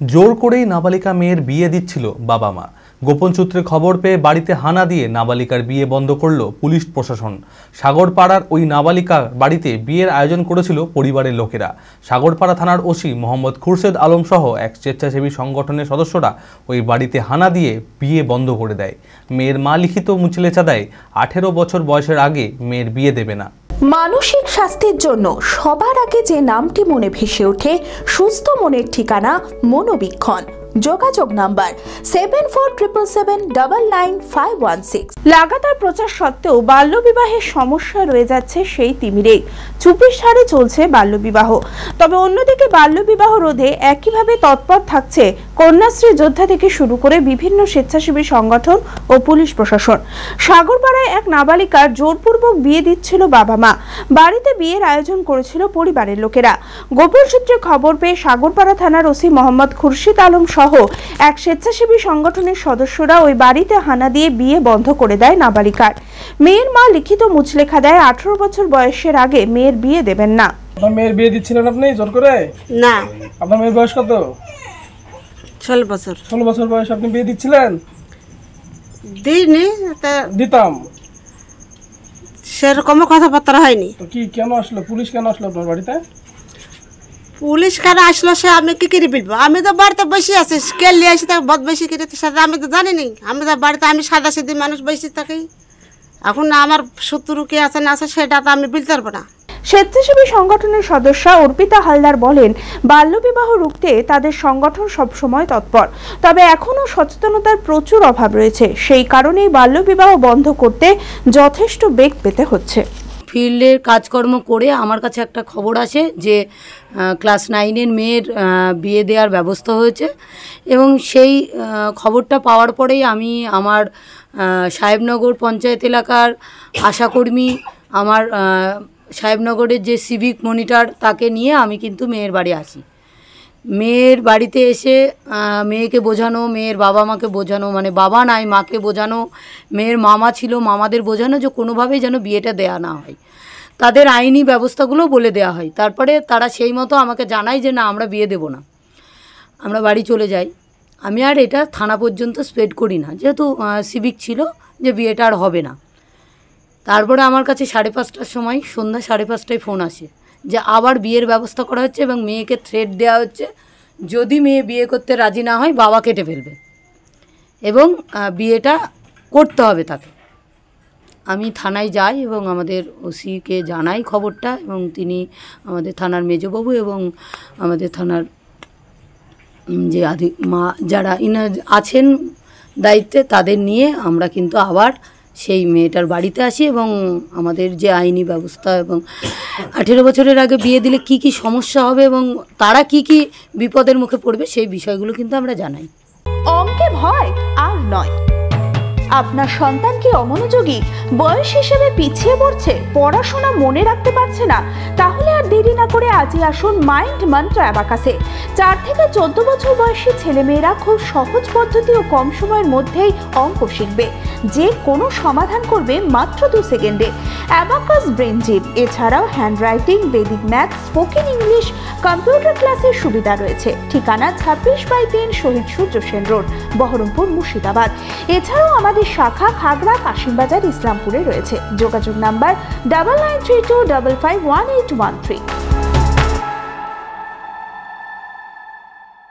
জোর করেই নাবালিকা মেয়ের বিয়ে দিচ্ছিল বাবা মা। গোপন সূত্রে খবর পেয়ে বাড়িতে হানা দিয়ে নাবালিকার বিয়ে বন্ধ করল পুলিশ প্রশাসন। সাগরপাড়ার ওই নাবালিকার বাড়িতে বিয়ের আয়োজন করেছিল পরিবারের লোকেরা। সাগরপাড়া থানার ওসি মোহাম্মদ খুরশেদ আলম সহ এক স্বেচ্ছাসেবী সংগঠনের সদস্যরা ওই বাড়িতে হানা দিয়ে বিয়ে বন্ধ করে দেয়। মেয়ের মা লিখিত মুচলেচা দেয়, 18 বছর বয়সের আগে মেয়ের বিয়ে দেবে না। মানসিক স্বাস্থ্যের জন্য সবার আগে যে নামটি মনে ভেসে ওঠে, সুস্থ মনের ঠিকানা মনোবীক্ষণ। যোগাযোগ নাম্বার 7477799516। লাগাতার প্রচার সত্ত্বেও বাল্যবিবাহের সমস্যা রয়ে যাচ্ছে সেই তিমিরেই। চুপির সারে চলছে বাল্যবিবাহ। তবে অন্যদিকে বাল্যবিবাহ রোধে একইভাবে তৎপর থাকছে কন্যাশ্রী যোদ্ধা থেকে শুরু করে বিভিন্ন স্বেচ্ছাসেবী সংগঠন ও পুলিশ প্রশাসন। সাগরপাড়ায় এক নাবালিকার জোরপূর্বক বিয়ে দিচ্ছিল বাবা মা। বাড়িতে বিয়ের আয়োজন করেছিল পরিবারের লোকেরা। গোপন সূত্রে খবর পেয়ে সাগরপাড়া থানার ওসি মোহাম্মদ খুরশেদ আলম সহ এক স্বেচ্ছাসেবী সংগঠনের সদস্যরা ওই বাড়িতে হানা দিয়ে বিয়ে বন্ধ করে দেয় নাবালিকার। মেয়ের মা লিখিত মুচলেখা দেয়, 18 বছর বয়সের আগে মেয়ের বিয়ে দেবেন না। আপনার মেয়ের বিয়ে দিচ্ছিলেন আপনি জোর করে? না। আপনার মেয়ের বয়স কত? 16 বছর। 16 বছর বয়সে আপনি বিয়ে দিচ্ছিলেন? দিইনি, দিতাম। সেরকম কথাবার্তা হয়নি। তো কি কেন আসলো? পুলিশ কেন আসলো আপনার বাড়িতে? পুলিশ কেন আসলো সে আমি কি করে বলবো? আমি তো বাড়িতে বসে আছি, স্কেল নিয়ে আসি, তাকে বদমাইশি করে সাথে আমি তো জানি নি। আমি তো বাড়িতে আমি সাদা সিধি মানুষ বসে থাকি। এখন আমার শত্রু কে আছে না আছে সেটা তো আমি বলতে পারবো না। স্বেচ্ছাসেবী সংগঠনের সদস্য অর্পিতা হালদার বলেন, বাল্যবিবাহ রুখতে তাদের সংগঠন সবসময় তৎপর। তবে এখনও সচেতনতার প্রচুর অভাব রয়েছে। সেই কারণেই বাল্যবিবাহ বন্ধ করতে যথেষ্ট বেগ পেতে হচ্ছে। ফিল্ডের কাজকর্ম করে আমার কাছে একটা খবর আসে যে ক্লাস 9-এর মেয়ের বিয়ে দেওয়ার ব্যবস্থা হয়েছে, এবং সেই খবরটা পাওয়ার পরেই আমি আমার সাহেবনগর পঞ্চায়েত এলাকার আশাকর্মী, আমার সাহেবনগরের যে সিভিক মনিটর, তাকে নিয়ে আমি কিন্তু মেয়ের বাড়ি আসি। মেয়ের বাড়িতে এসে মেয়েকে বোঝানো, মেয়ের বাবা মাকে বোঝানো, মানে বাবা নাই মাকে বোঝানো, মেয়ের মামা ছিল মামাদের বোঝানো যে কোনোভাবেই যেন বিয়েটা দেয়া না হয়, তাদের আইনি ব্যবস্থাগুলো বলে দেওয়া হয়। তারপরে তারা সেই মতো আমাকে জানায় যে না, আমরা বিয়ে দেব না, আমরা বাড়ি চলে যাই। আমি আর এটা থানা পর্যন্ত স্প্রেড করি না, যেহেতু সিভিক ছিল যে বিয়েটা আর হবে না। তারপরে আমার কাছে 5:30টার সময়, সন্ধ্যা 5:30টায় ফোন আসে যে আবার বিয়ের ব্যবস্থা করা হচ্ছে এবং মেয়েকে থ্রেট দেওয়া হচ্ছে, যদি মেয়ে বিয়ে করতে রাজি না হয় বাবা কেটে ফেলবে এবং বিয়েটা করতে হবে তাকে। আমি থানায় যাই এবং আমাদের ওসিকে জানাই খবরটা, এবং তিনি আমাদের থানার মেজবাবু এবং আমাদের থানার যে যারা আছেন দায়িত্বে, তাদের নিয়ে আমরা কিন্তু আবার সেই মেয়েটার বাড়িতে আসি এবং আমাদের যে আইনি ব্যবস্থা এবং 18 বছরের আগে বিয়ে দিলে কি কি সমস্যা হবে এবং তারা কি কি বিপদের মুখে পড়বে সেই বিষয়গুলো কিন্তু আমরা জানাই। অঙ্কে ভয় আর নয়। আপনার সন্তান কি অমনোযোগী, বয়স হিসেবে পিছিয়ে পড়ছে, পড়াশোনা মনে রাখতে পারছে না? তাহলে আর দেরি না করে আজই আসুন মাইন্ড মন্ত্র অ্যাবাকাসে। 4 থেকে 14 বছর বয়সী ছেলেমেয়েরা খুব সহজ পদ্ধতি ও কম সময়ের মধ্যেই অঙ্ক শিখবে, যে কোনো সমাধান করবে মাত্র 2 সেকেন্ডে। অ্যাবাকাস ব্রেন জিম, এছাড়াও handwriting, Vedic math, spoken English, computer ক্লাসের সুবিধা রয়েছে। ঠিকানা 26/3 শহীদ সূর্য সেন রোড, বহরমপুর, মুর্শিদাবাদ। এছাড়াও আমাদের শাখা খাগড়া, কাশিমবাজার, ইসলামপুরে রয়েছে। যোগাযোগ নাম্বার 9932551813।